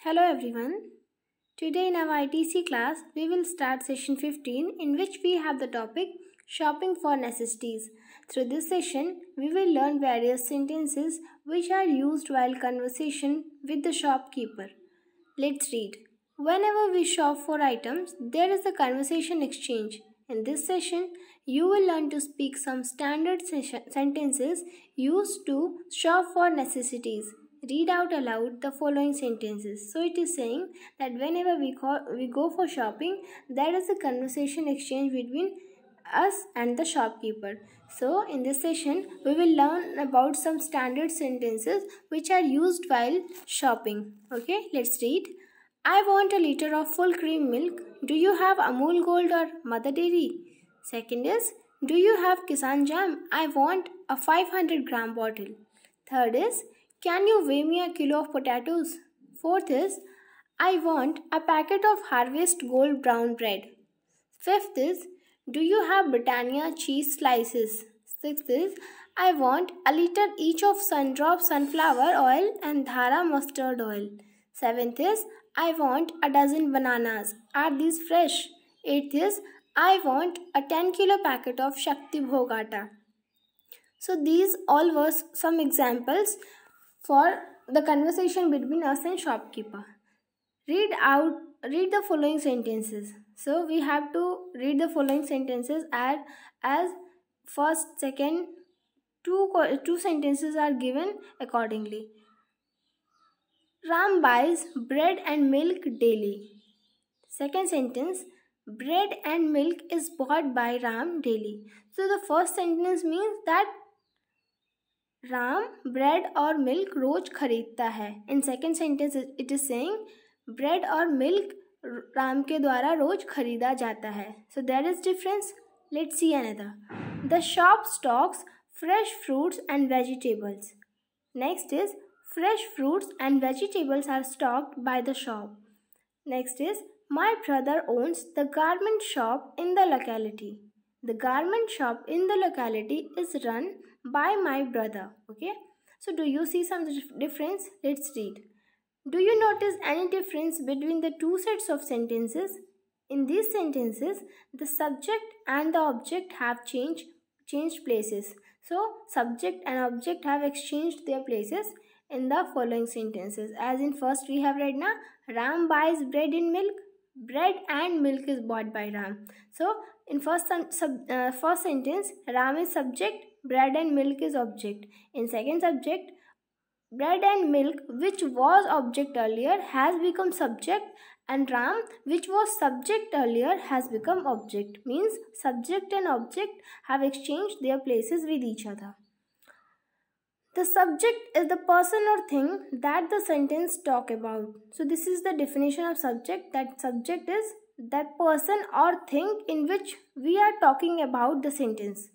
Hello everyone. Today in our ITC class, we will start session 15 in which we have the topic shopping for necessities. Through this session, we will learn various sentences which are used while conversation with the shopkeeper. Let's read. Whenever we shop for items, there is a conversation exchange. In this session, you will learn to speak some standard sentences used to shop for necessities. Read out aloud the following sentences. So it is saying that whenever we go for shopping, there is a conversation exchange between us and the shopkeeper. So in this session, we will learn about some standard sentences which are used while shopping. Okay, let's read. I want a liter of full cream milk. Do you have Amul Gold or Mother Dairy? Second is, do you have Kisan Jam? I want a 500-gram bottle. Third is, can you weigh me a kilo of potatoes? Fourth is, I want a packet of Harvest Gold brown bread. Fifth is, do you have Britannia cheese slices? Sixth is, I want a liter each of Sundrop sunflower oil and Dhara mustard oil. Seventh is, I want a dozen bananas. Are these fresh? Eighth is, I want a 10-kilo packet of Shakti Bhog atta. So these all were some examples for the conversation between us and shopkeeper. Read the following sentences. So we have to read the following sentences as first, second, two sentences are given accordingly. Ram buys bread and milk daily. Second sentence, bread and milk is bought by Ram daily. So the first sentence means that Ram bread और milk रोज खरीदता है. In second sentence it is saying bread और milk Ram के द्वारा रोज खरीदा जाता है. So there is difference. Let's see another. The shop stocks fresh fruits and vegetables. Next is fresh fruits and vegetables are stocked by the shop. Next is my brother owns the garment shop in the locality. The garment shop in the locality is run by my brother. Okay. So do you see some difference? Let's read. Do you notice any difference between the two sets of sentences? In these sentences, the subject and the object have changed places. So subject and object have exchanged their places in the following sentences. As in first we have read na, Ram buys bread and milk. Bread and milk is bought by Ram. So in first sentence, Ram is subject, bread and milk is object. In second subject, bread and milk, which was object earlier, has become subject, and Ram, which was subject earlier, has become object. Means subject and object have exchanged their places with each other. The subject is the person or thing that the sentence talk about. So this is the definition of subject. That subject is that person or thing in which we are talking about the sentence.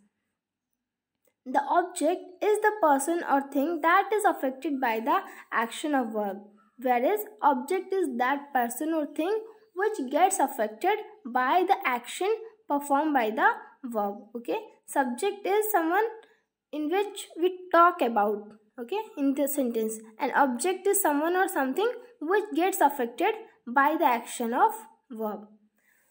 The object is the person or thing that is affected by the action of verb, whereas object is that person or thing which gets affected by the action performed by the verb. Okay, subject is someone in which we talk about, okay, in the sentence, and object is someone or something which gets affected by the action of verb.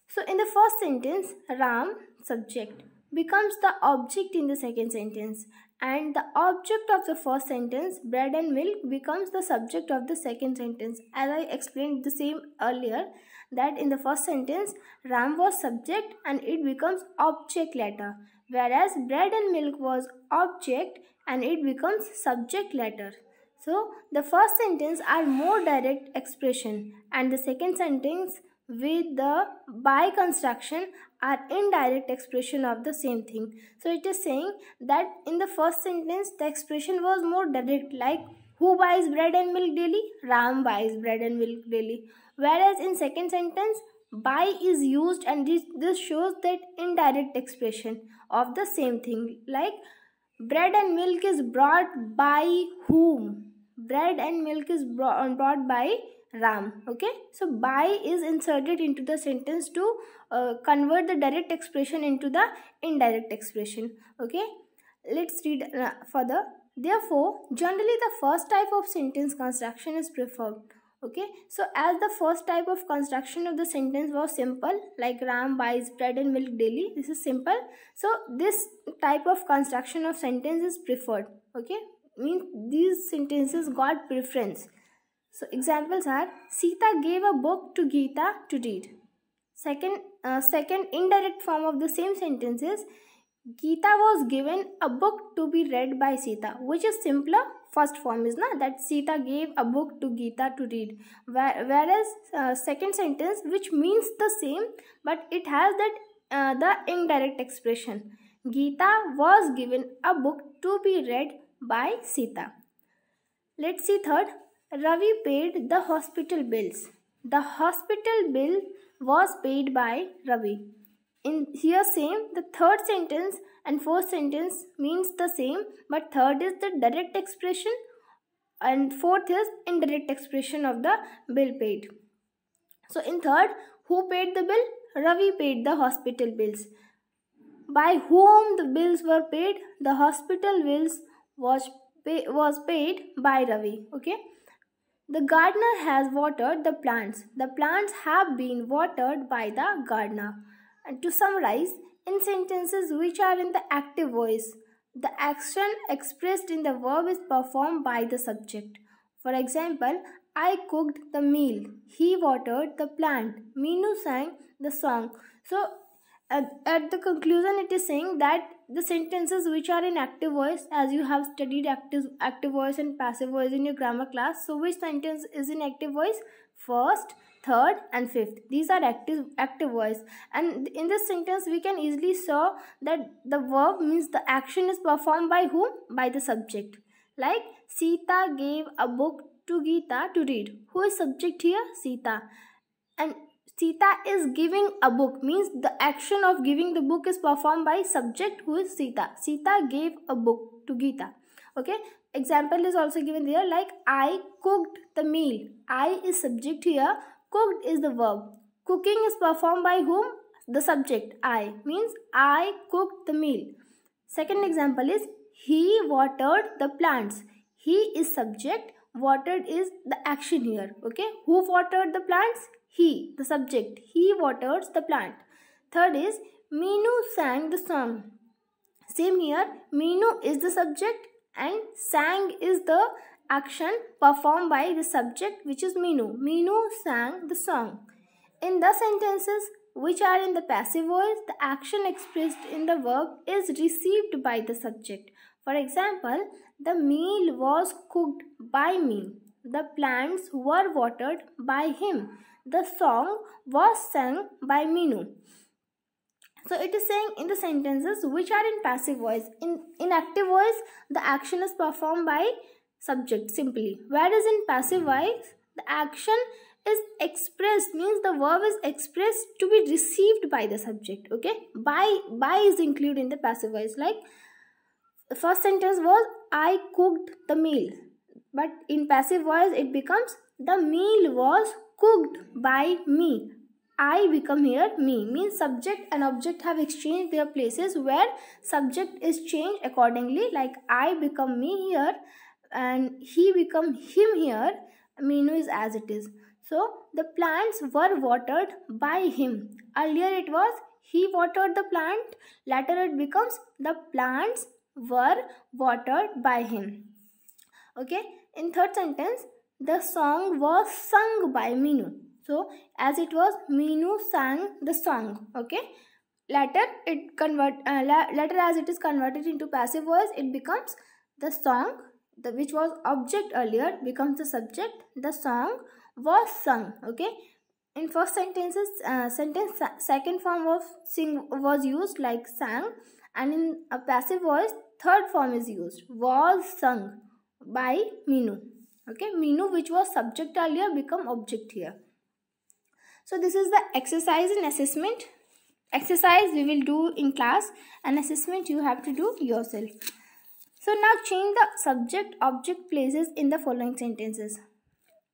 So in the first sentence, Ram, subject, becomes the object in the second sentence, and the object of the first sentence, bread and milk, becomes the subject of the second sentence. As I explained the same earlier, that in the first sentence Ram was subject and it becomes object later, whereas bread and milk was object and it becomes subject later. So the first sentence are more direct expression, and the second sentence with the by construction are indirect expression of the same thing. So it is saying that in the first sentence the expression was more direct, like who buys bread and milk daily? Ram buys bread and milk daily. Whereas in second sentence, by is used, and this shows that indirect expression of the same thing, like bread and milk is brought by whom? Bread and milk is brought by Ram. Okay, so by is inserted into the sentence to convert the direct expression into the indirect expression. Okay, let's read further. Therefore, generally the first type of sentence construction is preferred. Okay, so as the first type of construction of the sentence was simple, like Ram buys bread and milk daily, this is simple. So this type of construction of sentence is preferred. Okay, means these sentences got preference. So examples are, Sita gave a book to Geeta to read. Second indirect form of the same sentence is, Geeta was given a book to be read by Sita, which is simpler. First form is that Sita gave a book to Geeta to read, whereas second sentence, which means the same but it has that the indirect expression, Geeta was given a book to be read by Sita. Let's see third. Ravi paid the hospital bills. The hospital bill was paid by Ravi. In here same, the third sentence and fourth sentence means the same, but third is the direct expression and fourth is indirect expression of the bill paid. So in third, who paid the bill? Ravi paid the hospital bills. By whom the bills were paid? The hospital bills was paid by Ravi. Okay. The gardener has watered the plants. The plants have been watered by the gardener. And to summarize, in sentences which are in the active voice, the action expressed in the verb is performed by the subject. For example, I cooked the meal. He watered the plant. Meenu sang the song. So, at the conclusion, it is saying that the sentences which are in active voice, as you have studied active voice and passive voice in your grammar class, so which sentence is in active voice? First, third and fifth. These are active voice, and in this sentence we can easily saw that the verb means the action is performed by whom? By the subject. Like Sita gave a book to Geeta to read. Who is subject here? Sita. And Sita is giving a book, means the action of giving the book is performed by subject, who is Sita. Sita gave a book to Geeta. Okay, example is also given there, like I cooked the meal. I is subject here, cooked is the verb. Cooking is performed by whom? The subject, I, means I cooked the meal. Second example is, he watered the plants. He is subject, watered is the action here. Okay, who watered the plants? He, the subject. He waters the plant. Third is, Meenu sang the song. Same here, Meenu is the subject and sang is the action performed by the subject, which is Meenu. Meenu sang the song. In the sentences which are in the passive voice, the action expressed in the verb is received by the subject. For example, the meal was cooked by me. The plants were watered by him. The song was sung by Meenu. So it is saying in the sentences which are in passive voice. In active voice, the action is performed by subject simply. Whereas in passive voice, the action is expressed, means the verb is expressed to be received by the subject. Okay, by is included in the passive voice. Like the first sentence was, I cooked the meal. But in passive voice, it becomes, the meal was cooked by me. I become here me, means subject and object have exchanged their places, where subject is changed accordingly. Like I become me here and he become him here. Meenu is as it is. So the plants were watered by him. Earlier it was he watered the plant. Later it becomes the plants were watered by him. Okay. In third sentence, the song was sung by Meenu. So as it was, Meenu sang the song. Okay. Later as it is converted into passive voice, it becomes the song, which was object earlier, becomes the subject. The song was sung. Okay. In first sentences, second form of sing was used, like sang, and in a passive voice, third form is used, was sung by Meenu. Okay, Meenu, which was subject earlier, become object here. So this is the exercise and assessment. Exercise we will do in class, and assessment you have to do yourself. So now change the subject object places in the following sentences.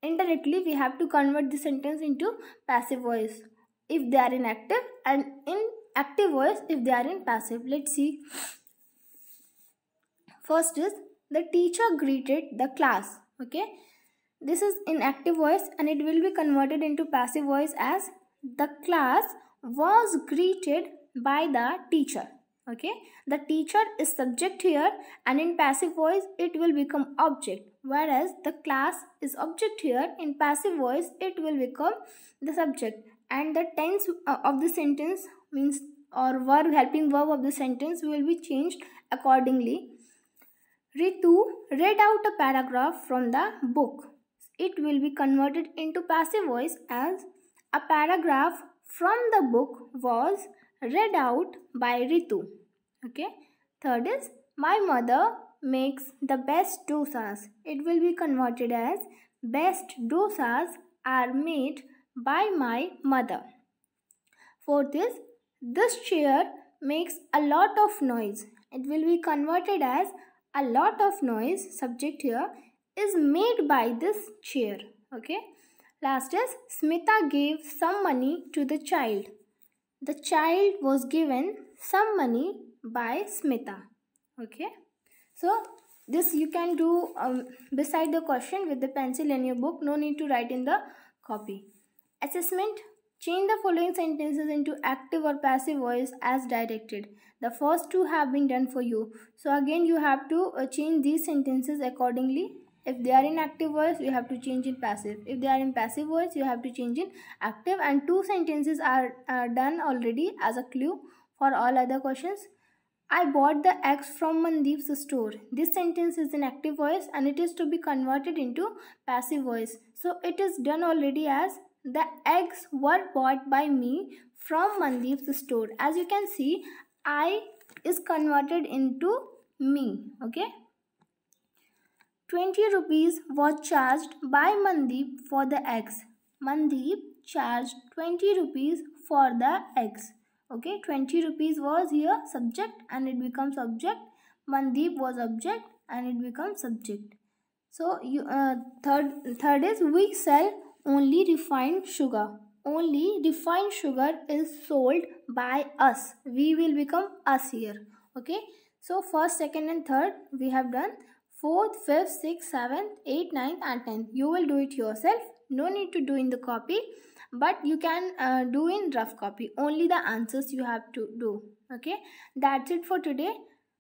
Indirectly we have to convert the sentence into passive voice if they are in active, and in active voice if they are in passive. Let's see. First is, the teacher greeted the class. Okay, this is in active voice and it will be converted into passive voice as the class was greeted by the teacher. Okay, the teacher is subject here, and in passive voice it will become object, whereas the class is object here. In passive voice it will become the subject, and the tense of the sentence means or verb, helping verb of the sentence will be changed accordingly. Ritu read out a paragraph from the book. It will be converted into passive voice as a paragraph from the book was read out by Ritu. Okay. Third is my mother makes the best dosas. It will be converted as best dosas are made by my mother. Fourth is this chair makes a lot of noise. It will be converted as a lot of noise, subject here, is made by this chair. Okay. Last is Smita gave some money to the child. The child was given some money by Smita. Okay. So this you can do beside the question with the pencil in your book. No need to write in the copy. Assessment. Change the following sentences into active or passive voice as directed. The first two have been done for you. So again you have to change these sentences accordingly. If they are in active voice, you have to change in passive. If they are in passive voice, you have to change in active. And two sentences are done already as a clue for all other questions. I bought the eggs from Mandeep's store. This sentence is in active voice and it is to be converted into passive voice. So it is done already as the eggs were bought by me from Mandeep's store. As you can see, I is converted into me. Okay. 20 rupees was charged by Mandeep for the eggs. Mandeep charged 20 rupees for the eggs. Okay, 20 rupees was here subject and it becomes object. Mandeep was object and it becomes subject. So third is we sell only refined sugar. Only refined sugar is sold by us. We will become us here. Okay. So first, second and third we have done. Fourth, fifth, sixth, seventh, eighth, ninth and 10th. You will do it yourself. No need to do in the copy. But you can do in rough copy. Only the answers you have to do. Okay. That's it for today.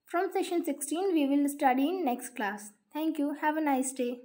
From session 16 we will study in next class. Thank you. Have a nice day.